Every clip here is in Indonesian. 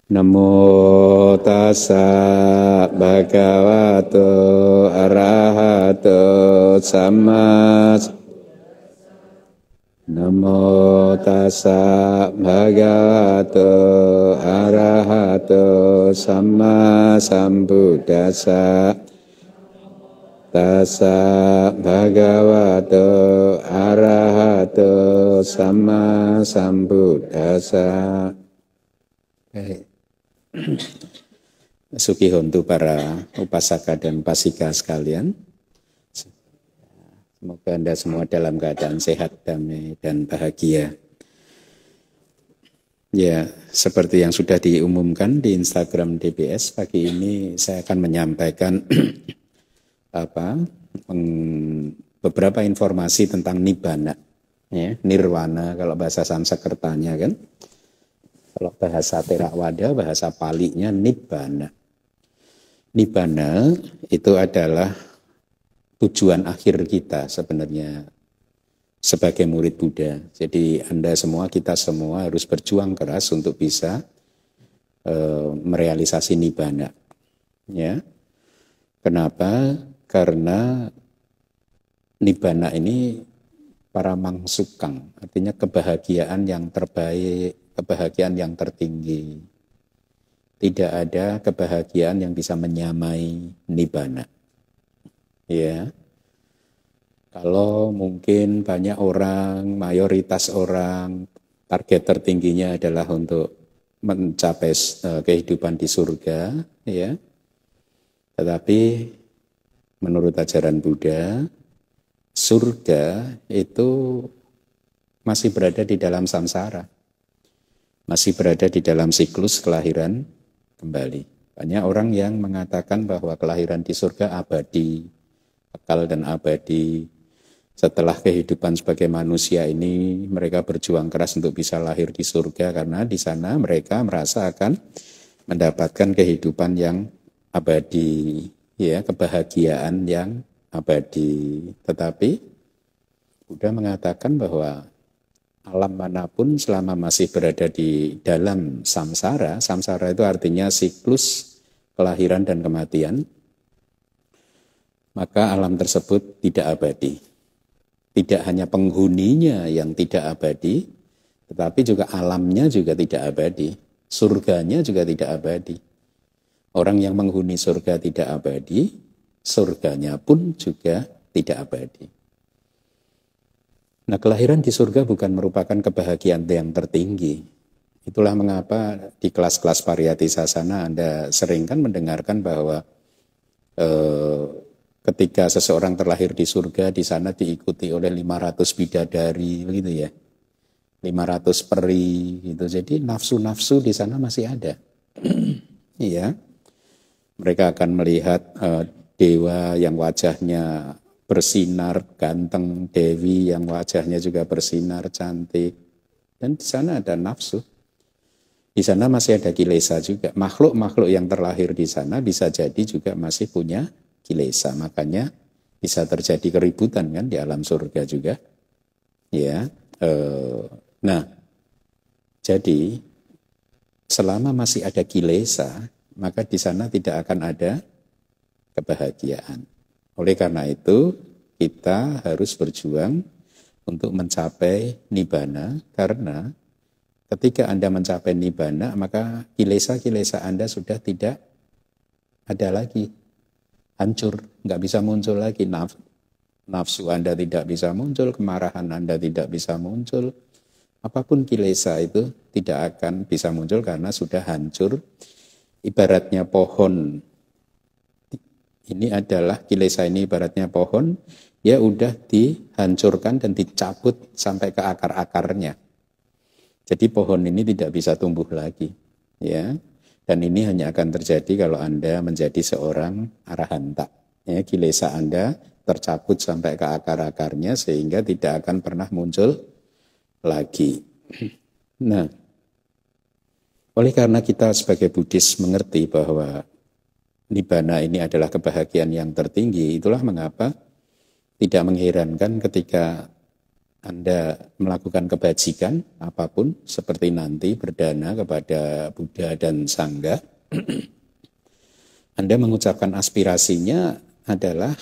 Namo tassa bhagavato arahato samma. Namo tassa bhagavato arahato samma sambuddhassa. Tassa bhagavato arahato samma sambuddhassa. Sugihontu para upasaka dan upasika sekalian. Semoga Anda semua dalam keadaan sehat, damai, dan bahagia. Ya, seperti yang sudah diumumkan di Instagram DBS, pagi ini saya akan menyampaikan beberapa informasi tentang nibbana, ya, nirwana kalau bahasa Sanskertanya kan. Kalau bahasa Theravada, bahasa Palinya nibbana. Nibbana itu adalah tujuan akhir kita sebenarnya sebagai murid Buddha. Jadi Anda semua, kita semua harus berjuang keras untuk bisa merealisasi nibbana. Ya. Kenapa? Karena nibbana ini paramangsukang, artinya kebahagiaan yang terbaik, kebahagiaan yang tertinggi. Tidak ada kebahagiaan yang bisa menyamai nibbana. Ya. Kalau mungkin banyak orang, mayoritas orang, target tertingginya adalah untuk mencapai kehidupan di surga, ya. Tetapi menurut ajaran Buddha, surga itu masih berada di dalam samsara. Masih berada di dalam siklus kelahiran kembali. Banyak orang yang mengatakan bahwa kelahiran di surga abadi, kekal dan abadi. Setelah kehidupan sebagai manusia ini, mereka berjuang keras untuk bisa lahir di surga karena di sana mereka merasa akan mendapatkan kehidupan yang abadi, ya, kebahagiaan yang abadi. Tetapi Buddha mengatakan bahwa alam manapun selama masih berada di dalam samsara, samsara itu artinya siklus kelahiran dan kematian, maka alam tersebut tidak abadi. Tidak hanya penghuninya yang tidak abadi, tetapi juga alamnya juga tidak abadi. Surganya juga tidak abadi. Orang yang menghuni surga tidak abadi, surganya pun juga tidak abadi. Nah, kelahiran di surga bukan merupakan kebahagiaan yang tertinggi. Itulah mengapa di kelas-kelas pariyati sasana Anda sering kan mendengarkan bahwa ketika seseorang terlahir di surga, di sana diikuti oleh 500 bidadari, begitu ya. 500 peri, gitu. Jadi nafsu-nafsu di sana masih ada. Iya. Mereka akan melihat dewa yang wajahnya bersinar, ganteng, dewi yang wajahnya juga bersinar, cantik. Dan di sana ada nafsu. Di sana masih ada kilesa juga. Makhluk-makhluk yang terlahir di sana bisa jadi juga masih punya kilesa. Makanya bisa terjadi keributan kan di alam surga juga. Ya. Nah, jadi selama masih ada kilesa, maka di sana tidak akan ada kebahagiaan. Oleh karena itu, kita harus berjuang untuk mencapai nibbana, karena ketika Anda mencapai nibbana, maka kilesa-kilesa Anda sudah tidak ada lagi. Hancur, nggak bisa muncul lagi. Nafsu Anda tidak bisa muncul, kemarahan Anda tidak bisa muncul. Apapun kilesa itu tidak akan bisa muncul karena sudah hancur. Ibaratnya pohon. Ini adalah kilesa ini ibaratnya pohon, ya udah dihancurkan dan dicabut sampai ke akar-akarnya. Jadi pohon ini tidak bisa tumbuh lagi, ya. Dan ini hanya akan terjadi kalau Anda menjadi seorang arahanta. Ya, kilesa Anda tercabut sampai ke akar-akarnya sehingga tidak akan pernah muncul lagi. Nah, oleh karena kita sebagai Buddhis mengerti bahwa nibbana ini adalah kebahagiaan yang tertinggi, itulah mengapa tidak mengherankan ketika Anda melakukan kebajikan apapun seperti nanti berdana kepada Buddha dan Sangha, Anda mengucapkan aspirasinya adalah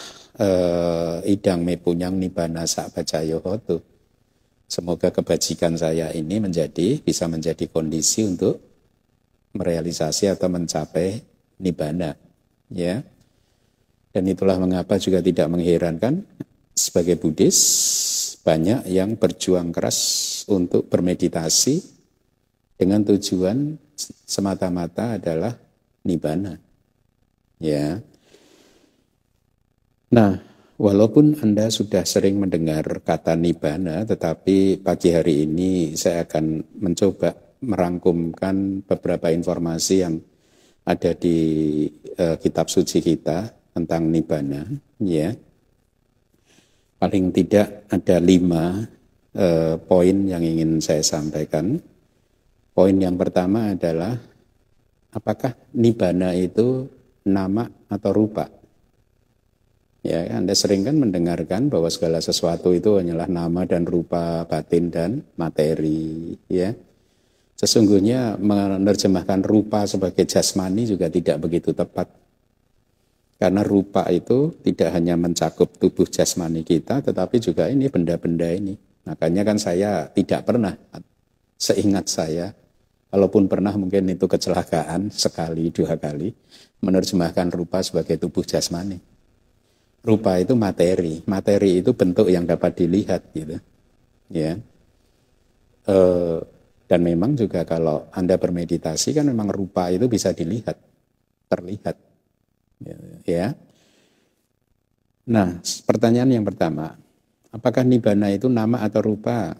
idang me punyang nibbana sakpacayo hotu. Semoga kebajikan saya ini bisa menjadi kondisi untuk merealisasi atau mencapai nibbana, ya. Dan itulah mengapa juga tidak mengherankan sebagai Buddhis banyak yang berjuang keras untuk bermeditasi dengan tujuan semata-mata adalah nibbana. Ya. Nah, walaupun Anda sudah sering mendengar kata nibbana, tetapi pagi hari ini saya akan mencoba merangkumkan beberapa informasi yang ada di kitab suci kita tentang nibbana, ya. Paling tidak ada 5 poin yang ingin saya sampaikan. Poin yang pertama adalah apakah nibbana itu nama atau rupa? Ya, Anda sering kan mendengarkan bahwa segala sesuatu itu hanyalah nama dan rupa, batin dan materi, ya. Sesungguhnya menerjemahkan rupa sebagai jasmani juga tidak begitu tepat. Karena rupa itu tidak hanya mencakup tubuh jasmani kita, tetapi juga ini benda-benda ini. Makanya kan saya tidak pernah, seingat saya, walaupun pernah mungkin itu kecelakaan sekali, 2 kali, menerjemahkan rupa sebagai tubuh jasmani. Rupa itu materi, materi itu bentuk yang dapat dilihat, gitu, ya. Dan memang juga kalau Anda bermeditasi kan memang rupa itu bisa dilihat, terlihat, ya. Nah, pertanyaan yang pertama, apakah nibbana itu nama atau rupa?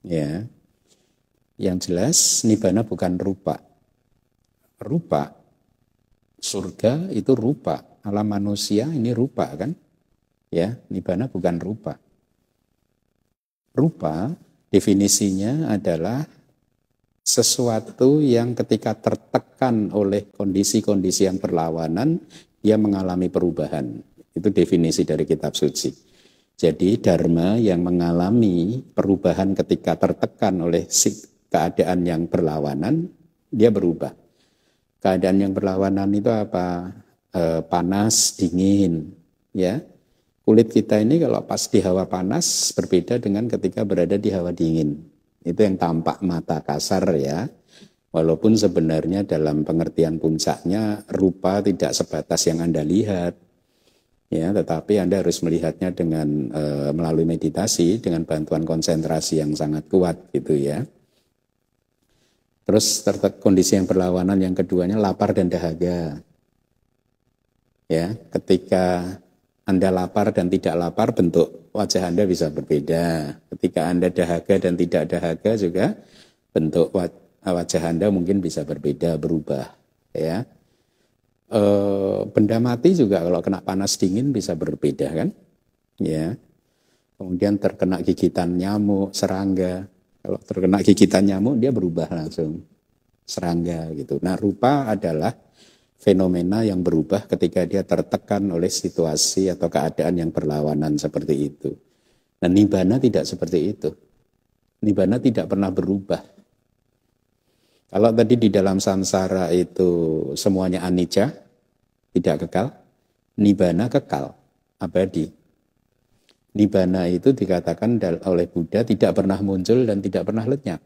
Ya, yang jelas nibbana bukan rupa. Rupa, surga itu rupa. Alam manusia ini rupa kan? Ya, nibbana bukan rupa. Rupa definisinya adalah sesuatu yang ketika tertekan oleh kondisi-kondisi yang berlawanan, dia mengalami perubahan. Itu definisi dari kitab suci. Jadi dharma yang mengalami perubahan ketika tertekan oleh keadaan yang berlawanan, dia berubah. Keadaan yang berlawanan itu apa? Panas, dingin, ya. Kulit kita ini kalau pas di hawa panas berbeda dengan ketika berada di hawa dingin. Itu yang tampak mata kasar, ya. Walaupun sebenarnya dalam pengertian puncaknya rupa tidak sebatas yang Anda lihat, ya, tetapi Anda harus melihatnya dengan melalui meditasi dengan bantuan konsentrasi yang sangat kuat, gitu, ya. Terus kondisi yang berlawanan yang keduanya lapar dan dahaga. Ya, ketika Anda lapar dan tidak lapar, bentuk wajah Anda bisa berbeda. Ketika Anda dahaga dan tidak dahaga juga bentuk wajah Anda mungkin bisa berbeda, berubah, ya. Benda mati juga kalau kena panas dingin bisa berbeda kan, ya. Kemudian terkena gigitan nyamuk, serangga. Kalau terkena gigitan nyamuk dia berubah langsung, serangga gitu. Nah, rupa adalah fenomena yang berubah ketika dia tertekan oleh situasi atau keadaan yang berlawanan seperti itu. Nah, nibbana tidak seperti itu. Nibbana tidak pernah berubah. Kalau tadi di dalam samsara itu semuanya anicca, tidak kekal, nibbana kekal, abadi. Nibbana itu dikatakan oleh Buddha tidak pernah muncul dan tidak pernah lenyap.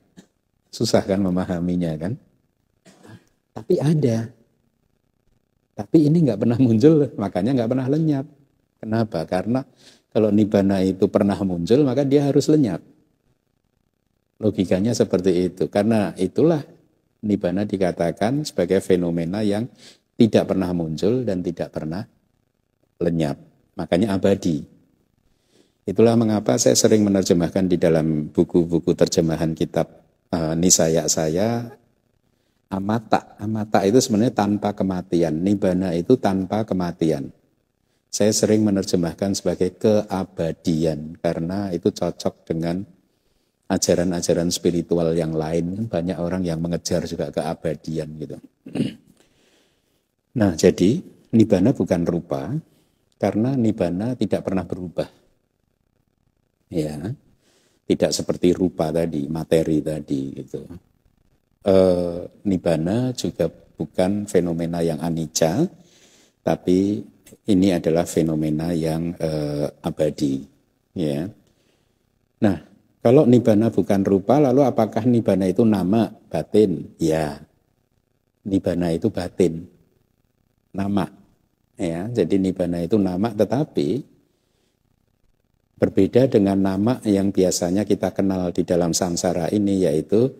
Susah kan memahaminya kan? Tapi ada. Tapi ini nggak pernah muncul, makanya nggak pernah lenyap. Kenapa? Karena kalau nibbana itu pernah muncul, maka dia harus lenyap. Logikanya seperti itu. Karena itulah nibbana dikatakan sebagai fenomena yang tidak pernah muncul dan tidak pernah lenyap. Makanya abadi. Itulah mengapa saya sering menerjemahkan di dalam buku-buku terjemahan kitab Nisaya saya, amata. Amata itu sebenarnya tanpa kematian. Nibbana itu tanpa kematian. Saya sering menerjemahkan sebagai keabadian karena itu cocok dengan ajaran-ajaran spiritual yang lain. Banyak orang yang mengejar juga keabadian gitu. Nah, jadi nibbana bukan rupa karena nibbana tidak pernah berubah. Ya. Tidak seperti rupa tadi, materi tadi gitu. Nibbana juga bukan fenomena yang anicca, tapi ini adalah fenomena yang abadi. Ya. Nah, kalau nibbana bukan rupa, lalu apakah nibbana itu nama, batin? Ya, nibbana itu batin, nama. Ya, jadi nibbana itu nama, tetapi berbeda dengan nama yang biasanya kita kenal di dalam samsara ini, yaitu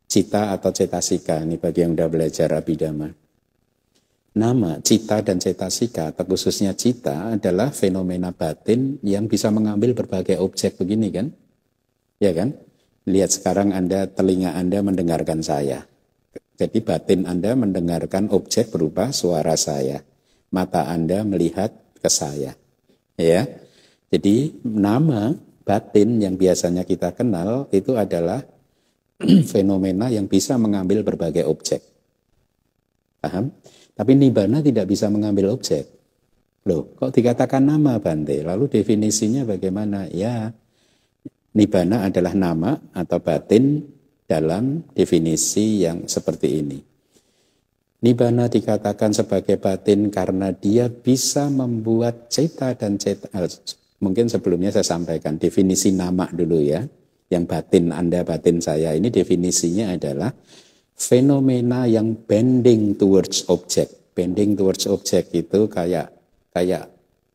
cita atau cetasika. Ini bagi yang sudah belajar Abhidhamma. Nama, cita dan cetasika, atau khususnya cita, adalah fenomena batin yang bisa mengambil berbagai objek begini kan? Ya kan? Lihat sekarang telinga Anda mendengarkan saya. Jadi batin Anda mendengarkan objek berupa suara saya. Mata Anda melihat ke saya. Ya. Jadi nama batin yang biasanya kita kenal itu adalah fenomena yang bisa mengambil berbagai objek. Paham? Tapi nibbana tidak bisa mengambil objek. Loh, kok dikatakan nama, Bante? Lalu definisinya bagaimana? Ya, nibbana adalah nama atau batin dalam definisi yang seperti ini. Nibbana dikatakan sebagai batin karena dia bisa membuat cita dan mungkin sebelumnya saya sampaikan definisi nama dulu ya. Yang batin Anda, batin saya ini definisinya adalah fenomena yang bending towards object. Bending towards object itu kayak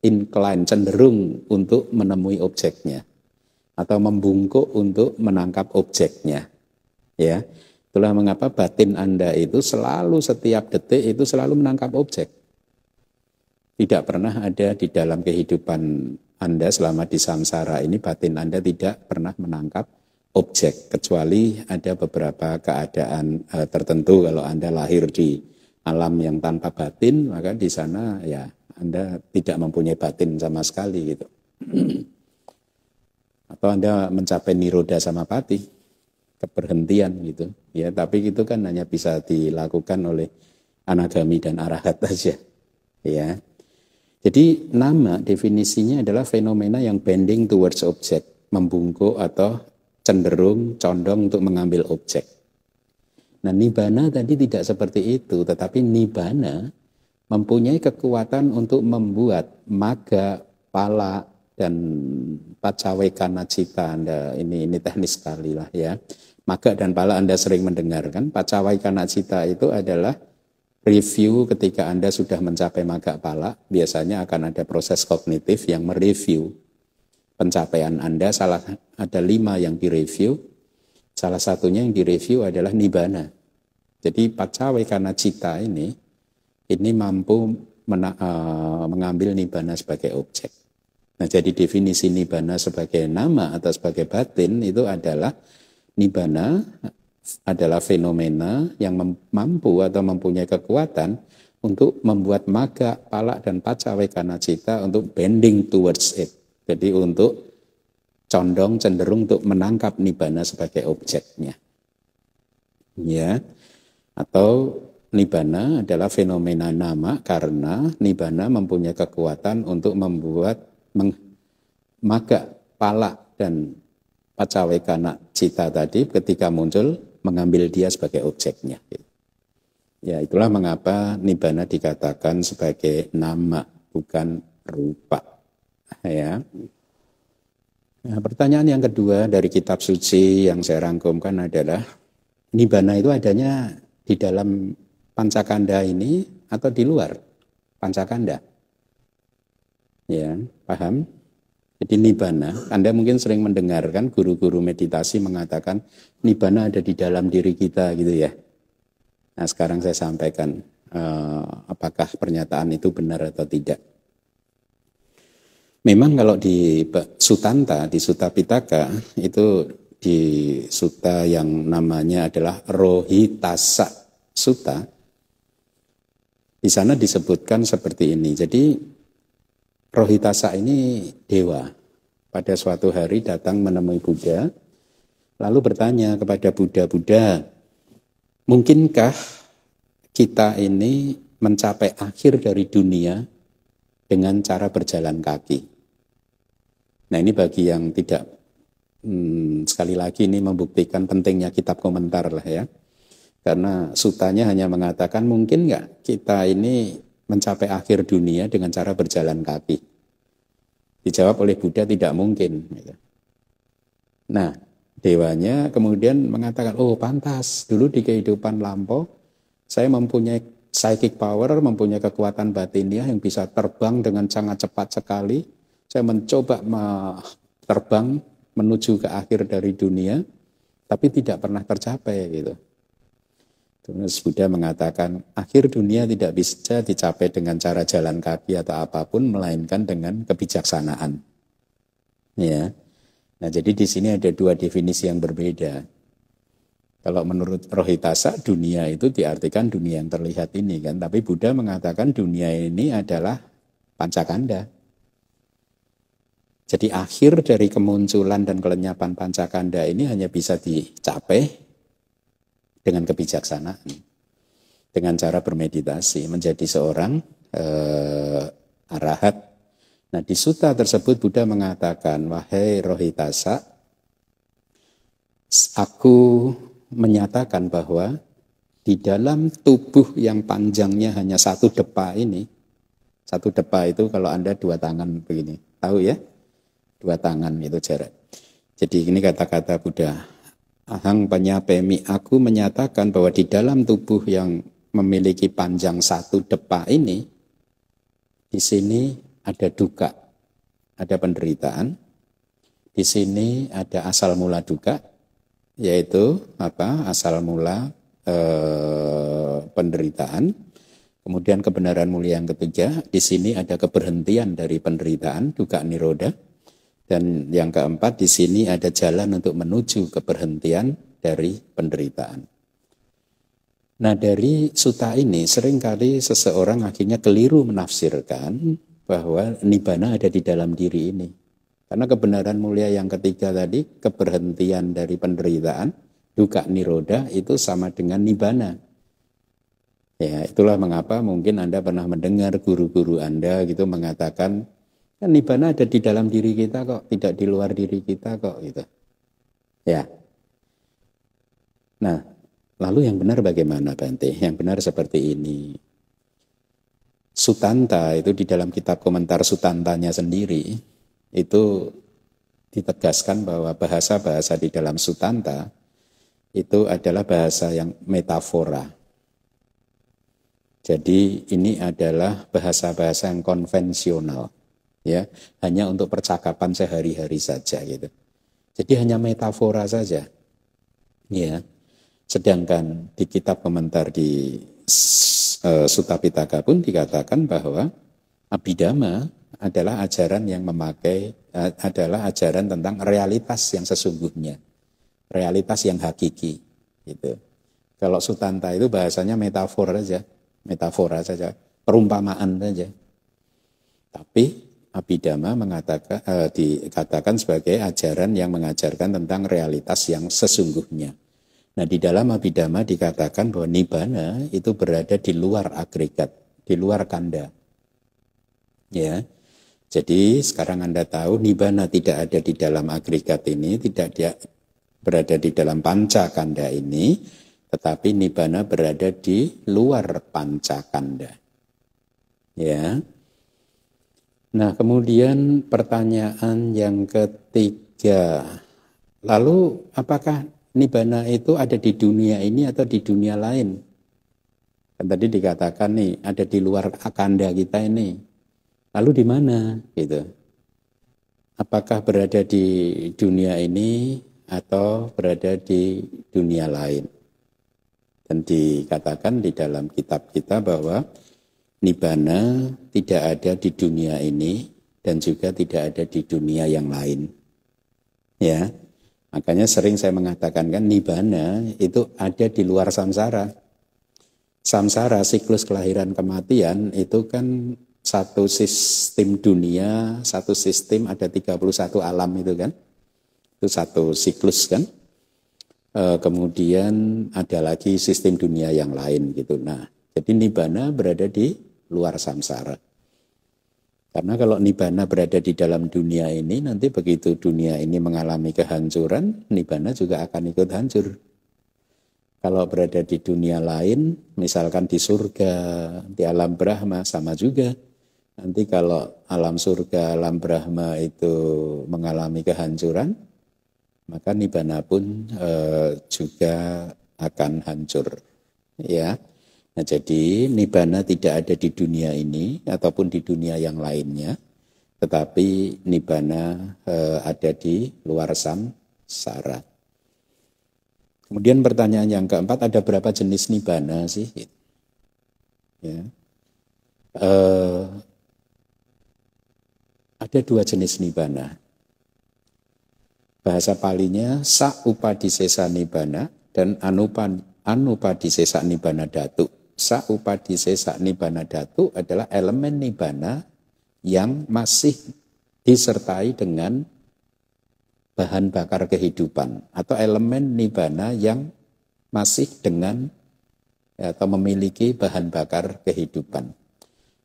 incline, cenderung untuk menemui objeknya. Atau membungkuk untuk menangkap objeknya. Ya, itulah mengapa batin Anda itu selalu setiap detik itu selalu menangkap objek. Tidak pernah ada di dalam kehidupan Anda selama di samsara ini batin Anda tidak pernah menangkap objek, kecuali ada beberapa keadaan tertentu. Kalau Anda lahir di alam yang tanpa batin, maka di sana ya Anda tidak mempunyai batin sama sekali gitu. Atau Anda mencapai niroda samapati, keberhentian gitu. Ya, tapi itu kan hanya bisa dilakukan oleh anagami dan arahat saja. Ya. Jadi nama definisinya adalah fenomena yang bending towards object, membungkuk atau cenderung, condong untuk mengambil objek. Nah, nibbana tadi tidak seperti itu, tetapi nibbana mempunyai kekuatan untuk membuat magga, pala, dan pacawekana cita. Anda ini teknis sekali lah ya. Magga dan pala Anda sering mendengarkan. Pacawekana cita itu adalah review ketika Anda sudah mencapai magga pala, biasanya akan ada proses kognitif yang mereview pencapaian Anda. Ada 5 yang direview, salah satunya yang direview adalah nibbana. Jadi pacawekana cita ini mampu mengambil nibbana sebagai objek. Nah, jadi definisi nibbana sebagai nama atau sebagai batin itu adalah nibbana adalah fenomena yang mampu atau mempunyai kekuatan untuk membuat magga, pala, dan pacawekana cita untuk bending towards it. Jadi untuk condong, cenderung untuk menangkap nibbana sebagai objeknya. Ya. Atau nibbana adalah fenomena nama karena nibbana mempunyai kekuatan untuk membuat magga, pala, dan pacawekana cita tadi ketika muncul mengambil dia sebagai objeknya. Ya, itulah mengapa nibbana dikatakan sebagai nama, bukan rupa. Ya. Nah, pertanyaan yang kedua dari kitab suci yang saya rangkumkan adalah nibbana itu adanya di dalam pancakanda ini atau di luar pancakanda? Ya, paham? Jadi nibbana, Anda mungkin sering mendengarkan guru-guru meditasi mengatakan nibbana ada di dalam diri kita gitu ya. Nah, sekarang saya sampaikan apakah pernyataan itu benar atau tidak. Memang kalau di Sutanta, di Sutta Pitaka, itu di sutta yang namanya adalah Rohitassa Sutta, di sana disebutkan seperti ini. Jadi Rohitassa ini dewa. Pada suatu hari datang menemui Buddha, lalu bertanya kepada Buddha, Buddha, mungkinkah kita ini mencapai akhir dari dunia dengan cara berjalan kaki? Nah, ini bagi yang tidak Sekali lagi ini membuktikan pentingnya kitab komentar lah ya. Karena sutanya hanya mengatakan mungkin nggak kita ini mencapai akhir dunia dengan cara berjalan kaki. Dijawab oleh Buddha tidak mungkin. Gitu. Nah, dewanya kemudian mengatakan, oh pantas, dulu di kehidupan lampau saya mempunyai psychic power, mempunyai kekuatan batiniah yang bisa terbang dengan sangat cepat sekali. Saya mencoba terbang menuju ke akhir dari dunia, tapi tidak pernah tercapai gitu. Terus Buddha mengatakan, akhir dunia tidak bisa dicapai dengan cara jalan kaki atau apapun, melainkan dengan kebijaksanaan. Ya. Nah, jadi di sini ada dua definisi yang berbeda. Kalau menurut Rohitasa, dunia itu diartikan dunia yang terlihat ini kan, tapi Buddha mengatakan dunia ini adalah pancakanda. Jadi akhir dari kemunculan dan kelenyapan pancakanda ini hanya bisa dicapai dengan kebijaksanaan, dengan cara bermeditasi, menjadi seorang arahat. Nah, di sutta tersebut Buddha mengatakan, wahai Rohitasa, aku menyatakan bahwa di dalam tubuh yang panjangnya hanya satu depa ini, satu depa itu kalau Anda dua tangan begini, tahu ya? Dua tangan itu jarak. Jadi ini kata-kata Buddha. Ahang panyapemi, aku menyatakan bahwa di dalam tubuh yang memiliki panjang satu depa ini, di sini ada duka, ada penderitaan. Di sini ada asal mula duka, yaitu asal mula penderitaan. Kemudian kebenaran mulia yang ketiga, di sini ada keberhentian dari penderitaan, duka niroda. Dan yang keempat, di sini ada jalan untuk menuju keberhentian dari penderitaan. Nah, dari sutta ini seringkali seseorang akhirnya keliru menafsirkan bahwa nibbana ada di dalam diri ini. Karena kebenaran mulia yang ketiga tadi, keberhentian dari penderitaan, duka niroda itu sama dengan nibbana. Ya, itulah mengapa mungkin Anda pernah mendengar guru-guru Anda gitu mengatakan, kan nibbana ada di dalam diri kita kok, tidak di luar diri kita kok gitu. Ya. Nah, lalu yang benar bagaimana Bante? Yang benar seperti ini. Sutanta itu di dalam kitab komentar Sutantanya sendiri itu ditegaskan bahwa bahasa-bahasa di dalam Sutanta itu adalah bahasa yang metafora. Jadi ini adalah bahasa-bahasa yang konvensional. Ya, hanya untuk percakapan sehari-hari saja gitu. Jadi hanya metafora saja. Ya. Sedangkan di kitab komentar di Sutta Pitaka pun dikatakan bahwa Abhidhamma adalah ajaran yang adalah ajaran tentang realitas yang sesungguhnya. Realitas yang hakiki gitu. Kalau Sutanta itu bahasanya metafora saja, perumpamaan saja. Tapi Abhidhamma dikatakan sebagai ajaran yang mengajarkan tentang realitas yang sesungguhnya. Nah, di dalam Abhidhamma dikatakan bahwa nibbana itu berada di luar agregat, di luar kanda. Ya. Jadi sekarang Anda tahu nibbana tidak ada di dalam agregat ini, tidak berada di dalam panca kanda ini, tetapi nibbana berada di luar panca kanda. Ya. Nah, kemudian pertanyaan yang ketiga, lalu apakah nibbana itu ada di dunia ini atau di dunia lain? Kan tadi dikatakan nih, ada di luar akanda kita ini. Lalu di mana? Gitu. Apakah berada di dunia ini atau berada di dunia lain? Dan dikatakan di dalam kitab kita bahwa nibbana tidak ada di dunia ini dan juga tidak ada di dunia yang lain. Ya, makanya sering saya mengatakan kan nibbana itu ada di luar samsara. Samsara, siklus kelahiran kematian itu kan satu sistem dunia, satu sistem ada 31 alam itu kan. Itu satu siklus kan. Kemudian ada lagi sistem dunia yang lain gitu. Nah, jadi nibbana berada di luar samsara. Karena kalau nibbana berada di dalam dunia ini, nanti begitu dunia ini mengalami kehancuran, nibbana juga akan ikut hancur. Kalau berada di dunia lain, misalkan di surga, di alam Brahma, sama juga. Nanti kalau alam surga, alam Brahma itu mengalami kehancuran, maka nibbana pun juga akan hancur. Ya. Nah, jadi nibbana tidak ada di dunia ini ataupun di dunia yang lainnya, tetapi nibbana ada di luar samsara. Kemudian pertanyaan yang keempat, ada berapa jenis nibbana sih? Ya. Ada dua jenis nibbana. Bahasa Palinya sa upadisesa nibbana dan anupadisesa nibbana dhatu. Sa upadisesa nibbana dhatu adalah elemen nibbana yang masih disertai dengan bahan bakar kehidupan, atau elemen nibbana yang masih dengan atau memiliki bahan bakar kehidupan.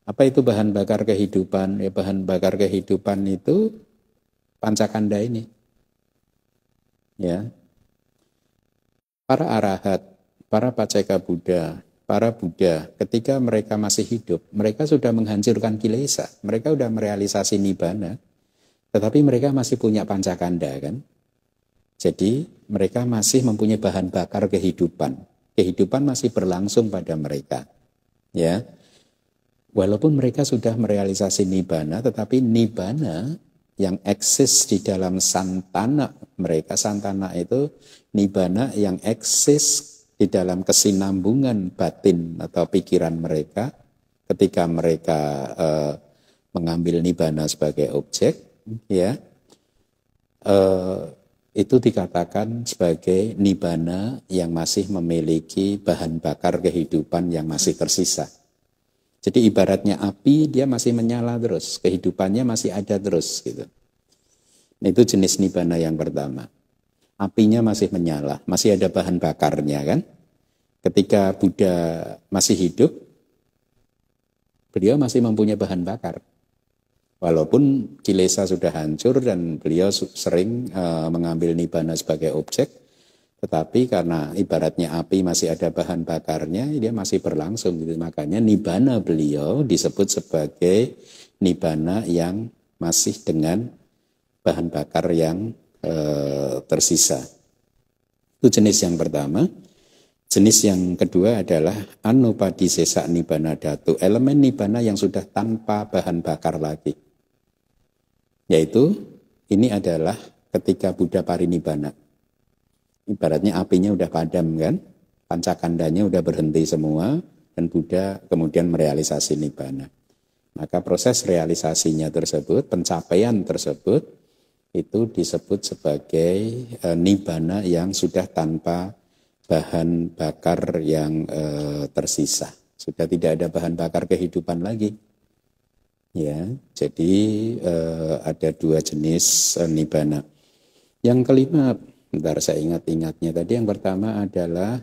Apa itu bahan bakar kehidupan? Ya, bahan bakar kehidupan itu pancakanda ini. Ya. Para arahat, para paceka Buddha, para Buddha, ketika mereka masih hidup, mereka sudah menghancurkan kilesa, mereka sudah merealisasi nibbana, tetapi mereka masih punya pancakanda, kan? Jadi mereka masih mempunyai bahan bakar kehidupan. Kehidupan masih berlangsung pada mereka. Ya. Walaupun mereka sudah merealisasi nibbana, tetapi nibbana yang eksis di dalam santana mereka, santana itu nibbana yang eksis di dalam kesinambungan batin atau pikiran mereka ketika mereka mengambil nibbana sebagai objek, ya, itu dikatakan sebagai nibbana yang masih memiliki bahan bakar kehidupan yang masih tersisa. Jadi ibaratnya api, dia masih menyala terus, kehidupannya masih ada terus gitu. Itu jenis nibbana yang pertama. Apinya masih menyala, masih ada bahan bakarnya, kan? Ketika Buddha masih hidup, beliau masih mempunyai bahan bakar. Walaupun kilesa sudah hancur dan beliau sering mengambil nibbana sebagai objek, tetapi karena ibaratnya api masih ada bahan bakarnya, dia masih berlangsung gitu. Makanya nibbana beliau disebut sebagai nibbana yang masih dengan bahan bakar yang tersisa. Itu jenis yang pertama. Jenis yang kedua adalah anupadisesa nibbana dhatu, elemen nibbana yang sudah tanpa bahan bakar lagi. Yaitu ini adalah ketika Buddha parinibbana. Ibaratnya apinya udah padam, kan? Pancakandanya udah berhenti semua dan Buddha kemudian merealisasi nibbana. Maka proses realisasinya tersebut, pencapaian tersebut itu disebut sebagai nibbana yang sudah tanpa bahan bakar yang tersisa. Sudah tidak ada bahan bakar kehidupan lagi. Ya, jadi ada dua jenis nibbana. Yang kelima, bentar saya ingat-ingatnya tadi, yang pertama adalah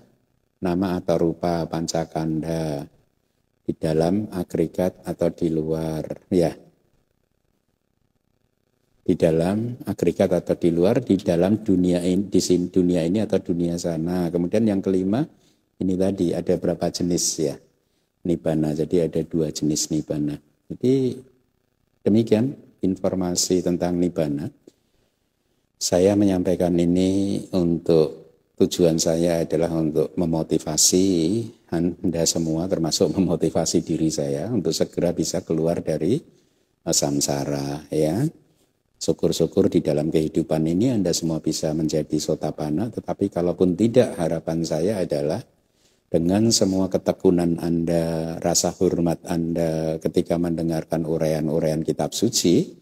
nama atau rupa pancakanda di dalam agregat atau di luar, ya. Di dalam agregat atau di luar, di dalam dunia ini, di dunia ini atau dunia sana. Kemudian yang kelima, ini tadi ada berapa jenis ya nibbana. Jadi ada dua jenis nibbana. Jadi demikian informasi tentang nibbana. Saya menyampaikan ini untuk tujuan saya adalah untuk memotivasi Anda semua, termasuk memotivasi diri saya untuk segera bisa keluar dari samsara, ya. Syukur-syukur di dalam kehidupan ini Anda semua bisa menjadi sotapanna, tetapi kalaupun tidak, harapan saya adalah dengan semua ketekunan Anda, rasa hormat Anda ketika mendengarkan uraian-uraian kitab suci,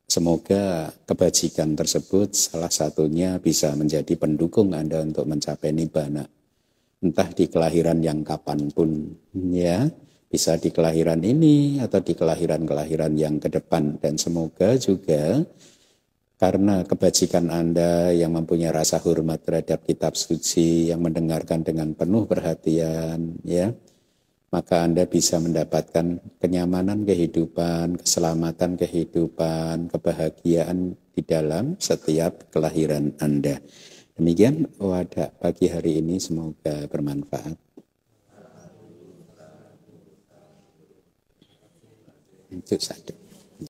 semoga kebajikan tersebut salah satunya bisa menjadi pendukung Anda untuk mencapai nibbana. Entah di kelahiran yang kapanpun, ya. Bisa di kelahiran ini atau di kelahiran-kelahiran yang ke depan. Dan semoga juga karena kebajikan Anda yang mempunyai rasa hormat terhadap kitab suci, yang mendengarkan dengan penuh perhatian, ya, maka Anda bisa mendapatkan kenyamanan kehidupan, keselamatan kehidupan, kebahagiaan di dalam setiap kelahiran Anda. Demikian wadah pagi hari ini, semoga bermanfaat. Itu saja.